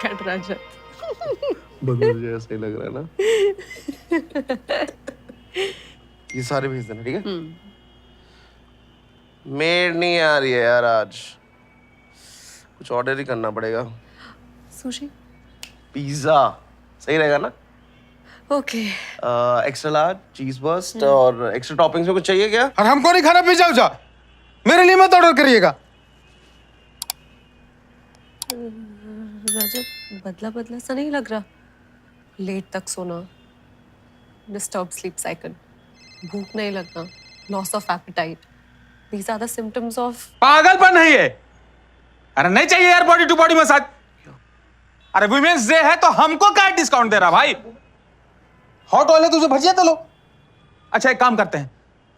Cut रजत। बंदूक जैसा ही लग रहा है ना। ये सारे भेज देना, ठीक है? मेड नहीं आ रही है यार आज, कुछ ऑर्डर ही करना पड़ेगा। सुशी? पिज्जा सही रहेगा ना? Okay. Extra large cheese burst और एक्स्ट्रा टॉपिंग्स में कुछ चाहिए क्या? और हमको नहीं खाना पिज्जा उजा, मेरे लिए मत ऑर्डर करिएगा। रजत बदला बदला सा नहीं लग रहा। लेट तक सोना, डिस्टर्ब स्लीप साइकिल, भूख नहीं लगना, loss of appetite, these are the symptoms of पागलपन है ये। अरे नहीं चाहिए यार बॉडी टू बॉडी मसाज। अरे वुमेन्स डे है तो हमको क्या डिस्काउंट दे रहा भाई? हॉट ऑयल है तुझे भजिया तो लो। अच्छा एक काम करते हैं,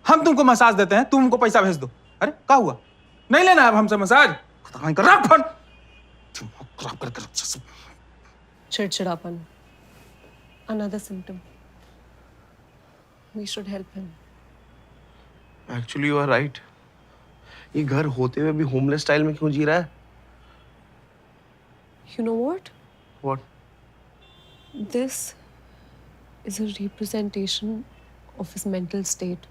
हम तुमको मसाज देते हैं, तुम हमको पैसा भेज दो। अरे क्या हुआ, नहीं लेना है हमसे मसाज? रख फोन, खराब करके रख सब। चिड़चिड़ापन, another symptom. We should help him. Actually you are right. ये घर होते हुए भी होमलेस स्टाइल में क्यों जी रहा है? You know what? What? This is a representation of his mental state.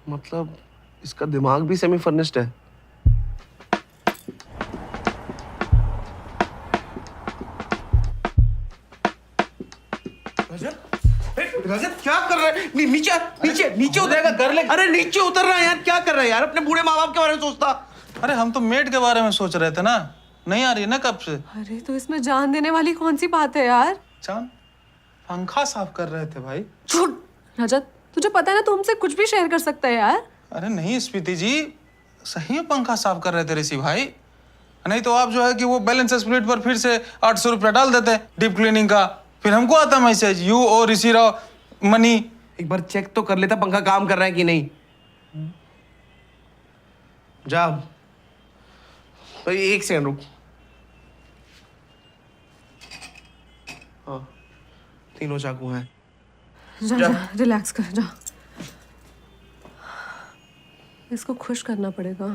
मतलब इसका दिमाग भी सेमी फर्निश्ड है। रजत क्या कर रहा है? नीचे नीचे नीचे उतरेगा कर ले। अरे नीचे उतर रहा है यार, क्या कर रहा है यार? अपने बूढ़े माँ बाप के बारे में सोचता। अरे हम तो मेड के बारे में सोच रहे थे ना, नहीं आ रही है ना कब से। अरे तो इसमें जान देने वाली कौन सी बात है यार? चांद पंखा साफ कर रहे थे भाई। छूट रजत, तुझे पता है ना तू हमसे कुछ भी शेयर कर सकता है यार। अरे नहीं स्पीति जी, सही में पंखा साफ कर रहे थे ऋषि भाई। नहीं तो आप जो है कि वो बैलेंस स्प्लिट पर फिर से 800 रुपया डाल देते डीप क्लीनिंग का, फिर हमको आता मैसेज यू और ऋषि राव मनी। एक बार चेक तो कर लेता पंखा काम कर रहा है कि नहीं। जा भाई, एक सेकंड रुक। हाँ, तीनों चाकू हैं। जा जा रिलैक्स कर जा। इसको खुश करना पड़ेगा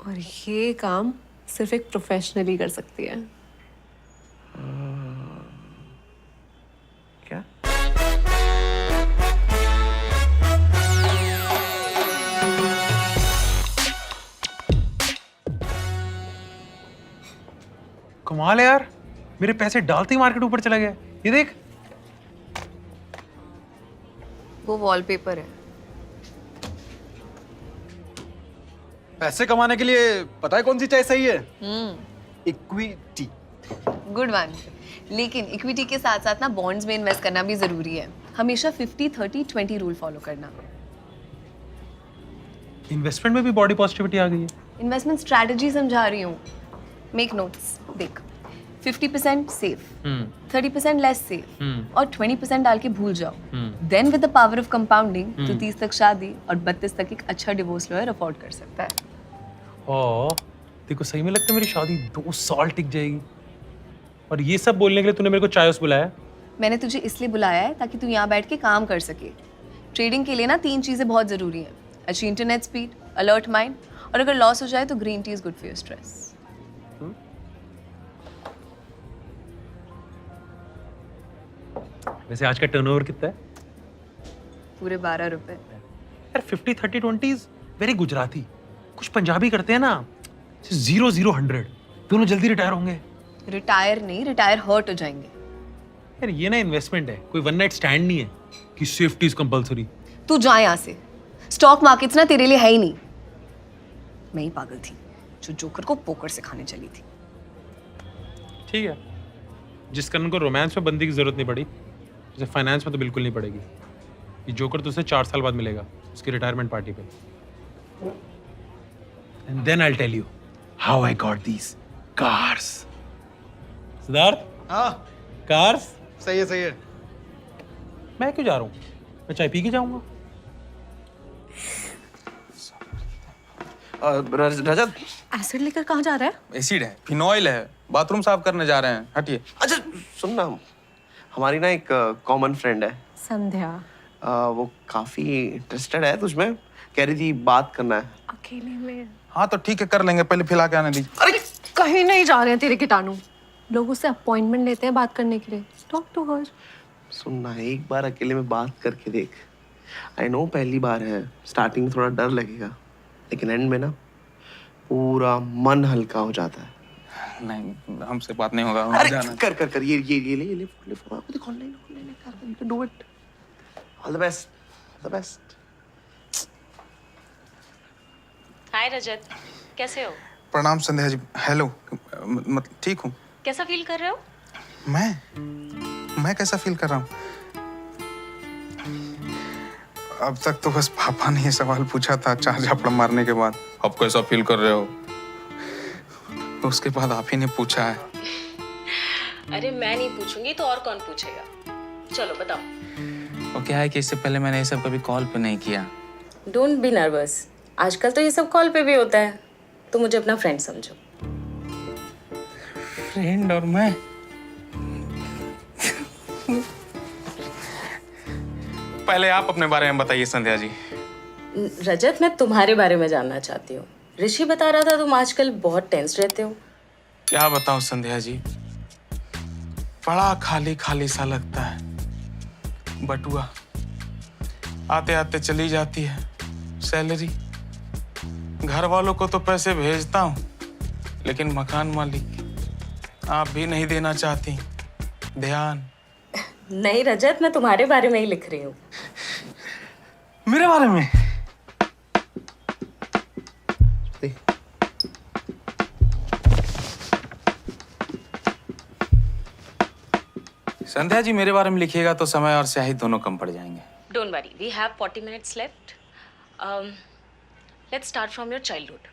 और ये काम सिर्फ एक प्रोफेशनल ही कर सकती है। क्या? कमाल है यार, मेरे पैसे डालते ही मार्केट ऊपर चला गया। ये देख, वो वॉलपेपर है। पैसे कमाने के लिए पता है कौन सी चाय सही है? इक्विटी। Good one. लेकिन इक्विटी के साथ साथ ना बॉन्ड्स में इन्वेस्ट करना भी जरूरी है। हमेशा 50-30-20 रूल फॉलो करना। इन्वेस्टमेंट में भी बॉडी पॉजिटिविटी आ गई है। इन्वेस्टमेंट स्ट्रैटेजी समझा रही हूँ। Make notes. देख, 50% सेफ, 30% लेस सेफ और 20% डाल के भूल जाओ। Then with the power of compounding तो 30 तक शादी और 32 तक एक अच्छा डिवोर्स लॉयर अफोर्ड कर सकता है। ओ, देखो सही में लगता है मेरी शादी 2 साल टिक जाएगी। और ये सब बोलने के लिए तूने मेरे को चायोस बुलाया? मैंने तुझे इसलिए बुलाया है ताकि तू यहाँ बैठ के काम कर सके। ट्रेडिंग के लिए ना 3 चीजें बहुत जरूरी हैं: अच्छी इंटरनेट स्पीड, अलर्ट माइंड और अगर लॉस हो जाए तो green tea is good for your stress. वैसे आज का टर्नओवर कितना है? पूरे 12 रुपए। यार 50-30-20 वेरी गुजराती। कुछ पंजाबी करते हैं ना, 0-0-100, दोनों जल्दी रिटायर होंगे। रिटायर नहीं, रिटायर हर्ट हो जाएंगे। यार ये ना इन्वेस्टमेंट है, कोई वन नाइट स्टैंड नहीं है कि सेफ्टी इज कंपलसरी। तू जा यहाँ से। स्टॉक मार्केट्स ना तेरे लिए है ही नहीं। मैं ही पागल थी जो जोकर को पोकर सिखाने चली थी। ठीक है, जिस कारण को रोमांस में बंदी की जरूरत नहीं पड़ी, जैसे फाइनेंस में तो बिल्कुल नहीं पड़ेगी। ये जोकर तुझसे 4 साल बाद मिलेगा उसकी रिटायरमेंट पार्टी पे। And then I will tell you how I got these cars. Siddharth, हाँ कार्स? सही है सही है। मैं क्यों जा रहा हूँ? मैं चाय पी के जाऊंगा। रजत, एसिड लेकर कहाँ जा रहा है? एसिड है, फिनॉइल है, बाथरूम साफ करने जा रहे हैं। हटिए। अच्छा सुन ना, हमारी ना एक कॉमन फ्रेंड है संध्या। वो काफी इंटरेस्टेड है तुझमें, कह रही थी बात करना है। अकेले में? हाँ तो ठीक है, कर लेंगे, पहले फिला के आने दीजिए। अरे कहीं नहीं जा रहे हैं तेरे कीटाणु। लोग उससे अपॉइंटमेंट लेते हैं बात करने के लिए। Talk to her. सुनना, एक बार अकेले में बात करके देख। आई नो पहली बार है, स्टार्टिंग में थोड़ा डर लगेगा, लेकिन एंड में ना पूरा मन हल्का हो जाता है। नहीं, हमसे बात नहीं होगा। अरे कर कर कर, ये ले फोन को देख, ऑनलाइन कर, you can do it. All the best, all the best. Hi Rajat, कैसे हो? प्रणाम संध्या जी। हेलो, मतलब ठीक हूँ। कैसा फील कर रहे हो? मैं कैसा फील कर रहा हूँ? अब तक तो बस पापा ने ये सवाल पूछा था 4 झापड़ मारने के बाद, अब कैसा फील कर रहे हो? उसके बाद आप ही ने पूछा है। अरे मैं नहीं पूछूंगी तो और कौन पूछेगा? चलो बताओ। वो क्या है कि इससे पहले मैंने ये सब कभी कॉल पे नहीं किया। डोंट बी नर्वस, आजकल तो ये सब कॉल पे भी होता है। तो मुझे अपना फ्रेंड समझो। फ्रेंड और मैं? पहले आप अपने बारे में बताइए संध्या जी। रजत, मैं तुम्हारे बारे में जानना चाहती हूँ। ऋषि बता रहा था तुम आजकल बहुत टेंस रहते हो। क्या बताऊं संध्या जी, बड़ा खाली खाली सा लगता है। बटुआ आते आते चली जाती है, सैलरी, घर वालों को तो पैसे भेजता हूँ, लेकिन मकान मालिक आप भी नहीं देना चाहती ध्यान। नहीं रजत, मैं तुम्हारे बारे में ही लिख रही हूँ। मेरे बारे में? संध्या जी मेरे बारे में लिखिएगा तो समय और स्याही दोनों कम पड़ जाएंगे। Don't worry, we have 40 minutes left. Let's start from your childhood.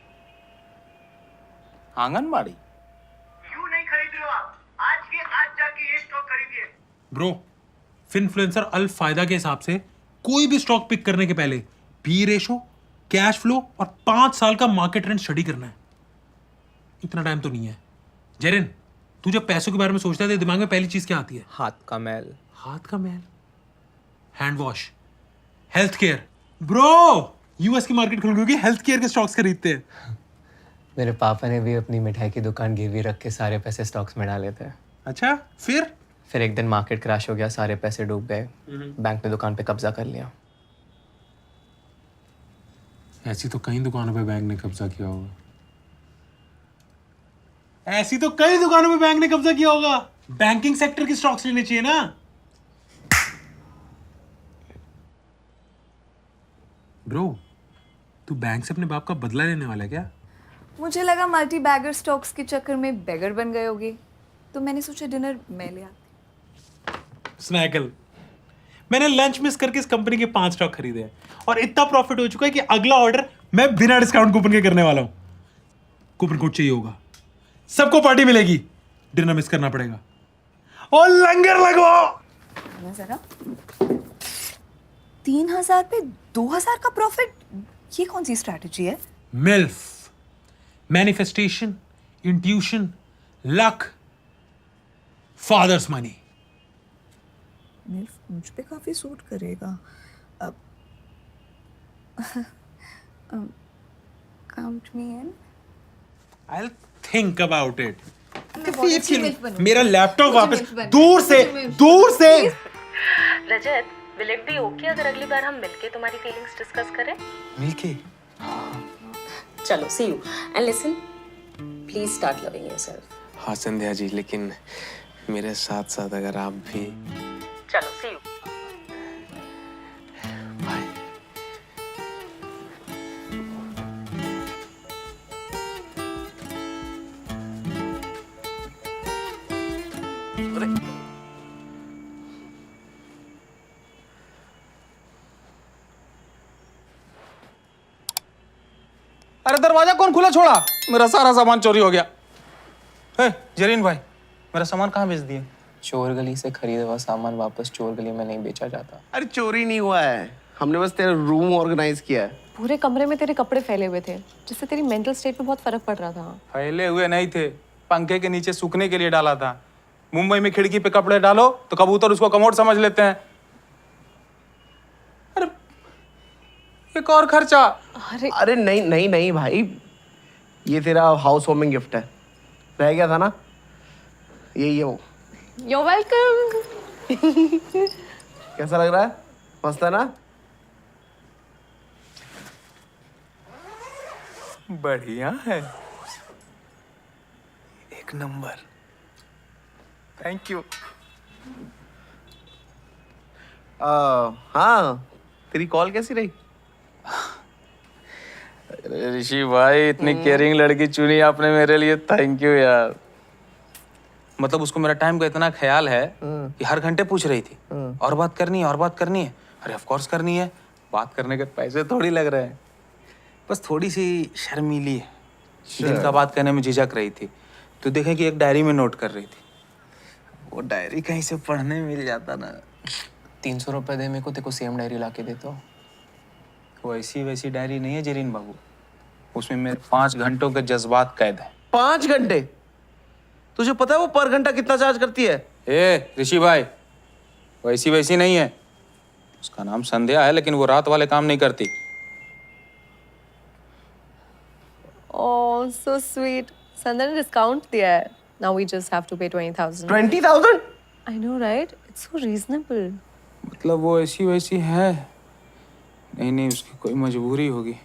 Anganwadi? क्यों नहीं खरीद रहे हो आप? आज के आज जाके ये स्टॉक खरीदिए। ब्रो, फिनफ्लुएंसर अल फायदा के हिसाब से कोई भी स्टॉक पिक करने के पहले पी रेशो, कैश फ्लो और 5 साल का मार्केट ट्रेंड स्टडी करना है। इतना टाइम तो नहीं है। जेरिन, तू जब पैसों के बारे में सोचता है तो दिमाग में पहली चीज क्या आती है? हाथ का मैल। हाथ का मैल, hand wash, health care. Bro, US की मार्केट खुल गई, हेल्थ केयर के स्टॉक्स खरीदते हैं। मेरे पापा ने भी अपनी मिठाई की दुकान गिरवी रख के सारे पैसे स्टॉक्स में डाले थे। अच्छा, फिर एक दिन मार्केट क्रैश हो गया, सारे पैसे डूब गए। बैंक ने दुकान पे कब्जा कर लिया। ऐसी तो कई दुकानों पे बैंक ने कब्जा किया होगा। ऐसी तो कई दुकानों पे बैंक ने कब्जा किया होगा। बैंकिंग सेक्टर के स्टॉक्स लेने चाहिए ना। ब्रो, तू बैंक से अपने बाप का बदला लेने वाला है क्या? मुझे लगा मल्टी बैगर स्टॉक्स के चक्कर में बैगर बन गए होगे, तो मैंने सोचा डिनर मैं ले आती। स्नैकल, मैंने लंच मिस करके इस कंपनी के 5 स्टॉक खरीदे हैं और इतना प्रॉफिट हो चुका है कि अगला ऑर्डर मैं बिना डिस्काउंट कूपन के करने वाला हूं। कूपन कोड चाहिए होगा, सबको पार्टी मिलेगी, डिनर मिस करना पड़ेगा और लंगर लगवाओ। जरा 3000 पे 2000 का प्रॉफिट, ये कौन सी स्ट्रैटेजी है? MILF, manifestation, intuition, luck, father's मनी। मिल्फ मुझ पे काफी सूट करेगा। अब count me in. I'll think about it. मेरा लैपटॉप वापस, दूर से रजत, will it be okay अगर अगली बार हम मिलके तुम्हारी फीलिंग्स डिस्कस करें? मिलके? चलो, see you and listen. Please start loving yourself. हाँ संध्या जी, लेकिन मेरे साथ साथ अगर आप भी। चलो, see you. बाय। अरे दरवाजा कौन खुला छोड़ा? मेरा सारा सामान चोरी हो गया। जरीन भाई, मेरा सामान कहाँ भेज दिए? चोर गली से खरीदा हुआ सामान वापस चोर गली में नहीं बेचा जाता। अरे चोरी नहीं हुआ है, हमने बस तेरा रूम ऑर्गेनाइज किया है। पूरे कमरे में तेरे कपड़े फैले हुए थे, जिससे तेरी मेंटल स्टेट पे बहुत फर्क पड़ रहा था। फैले हुए नहीं थे, पंखे के नीचे सूखने के लिए डाला था। मुंबई में खिड़की पे कपड़े डालो तो कबूतर उसको कमोड समझ लेते हैं। अरे एक और खर्चा। अरे नहीं भाई, ये तेरा हाउस वार्मिंग गिफ्ट है, रह गया था ना, यही है वो। You're welcome. कैसा लग रहा है? मस्त है ना? बढ़िया है, एक नंबर। Thank you. हाँ, तेरी कॉल कैसी रही? ऋषि भाई, इतनी केयरिंग लड़की चुनी आपने मेरे लिए, थैंक यू यार। मतलब उसको मेरा टाइम का इतना ख्याल है कि हर घंटे पूछ रही थी और बात करनी है, और बात करनी है। अरे ऑफ कोर्स करनी है, बात करने के पैसे थोड़ी लग रहे हैं। बस थोड़ी सी शर्मीली है, दिल का बात करने में झिझक रही थी। तो देखे कि एक डायरी में नोट कर रही थी। वो डायरी कहीं से पढ़ने मिल जाता ना। 300 रुपए दे मेरे को, तेरे को सेम डायरी ला के देता हूँ। वो ऐसी वैसी डायरी नहीं है जरीन बाबू, उसमें मेरे 5 घंटों के जज्बात कैद है। 5 घंटे? तुझे पता है वो पर घंटा कितना चार्ज करती है? ए ऋषि भाई, वैसी वैसी नहीं है। उसका नाम संध्या है, लेकिन वो रात वाले काम नहीं करती। Oh, so sweet. Sandhya ने डिस्काउंट दिया है. Now we just have to pay 20,000. 20,000? I know, right? It's so reasonable. मतलब वो ऐसी वैसी है नहीं, नहीं उसकी कोई मजबूरी होगी।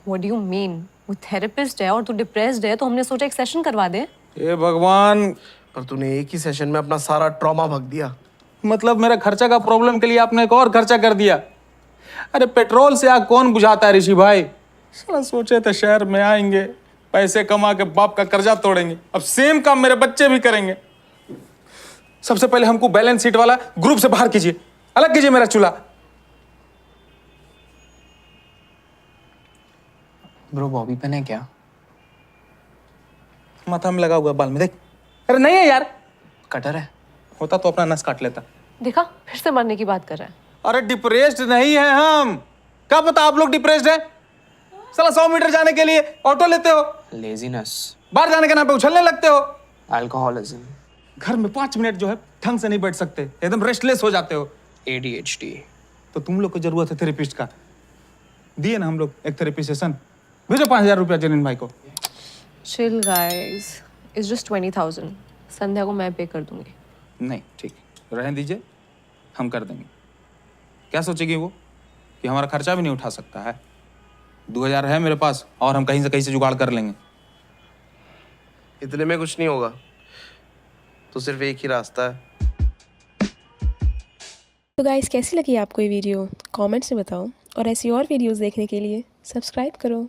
What do you mean? वो थेरेपिस्ट है और तू डिप्रेस्ड है, तो हमने सोचा एक सेशन करवा दे. ए भगवान, पर तूने एक ही सेशन में अपना सारा ट्रॉमा भग दिया। मतलब मेरा खर्चा का प्रॉब्लम के लिए आपने एक और खर्चा कर दिया। अरे पेट्रोल से आग कौन बुझाता है ऋषि भाई। साला सोचे थे शहर में आएंगे, पैसे कमा के बाप का कर्जा तोड़ेंगे, अब सेम काम मेरे बच्चे भी करेंगे। सबसे पहले हमको बैलेंस शीट वाला ग्रुप से बाहर कीजिए, अलग कीजिए मेरा चूल्हा। ब्रो बॉबी पेन है क्या? माथा में लगा हुआ बाल में, देख। अरे नहीं है यार, कटर है। होता तो अपना नस काट लेता। देखा, फिर से मरने की बात कर रहा है. अरे डिप्रेस्ड नहीं है हम, क्या पता आप लोग डिप्रेस्ड है। साला 100 मीटर जाने के लिए ऑटो लेते हो, लेजीनेस, बाहर जाने के नाम पे उछलने लगते हो, अल्कोहलिज्म, घर में 5 मिनट जो है ढंग से नहीं बैठ सकते, एकदम रेस्टलेस हो जाते हो। ADHD। तो तुम लोग को जरूरत है थेरेपिस्ट का, दिए ना हम लोग एक थेरेपी सेशन। भेजो 5,000 रुपया जनीन भाई को। Chill guys. It's just 20,000. संध्या को मैं पे कर दूंगी. नहीं ठीक, रहने दीजिए, हम कर देंगे। क्या सोचेगी वो कि हमारा खर्चा भी नहीं उठा सकता है। 2,000 है मेरे पास, और हम कहीं से जुगाड़ कर लेंगे। इतने में कुछ नहीं होगा, तो सिर्फ एक ही रास्ता है। तो गाइस, कैसी लगी आपको ये वीडियो? कमेंट्स में बताओ, और ऐसी और वीडियोस देखने के लिए सब्सक्राइब करो।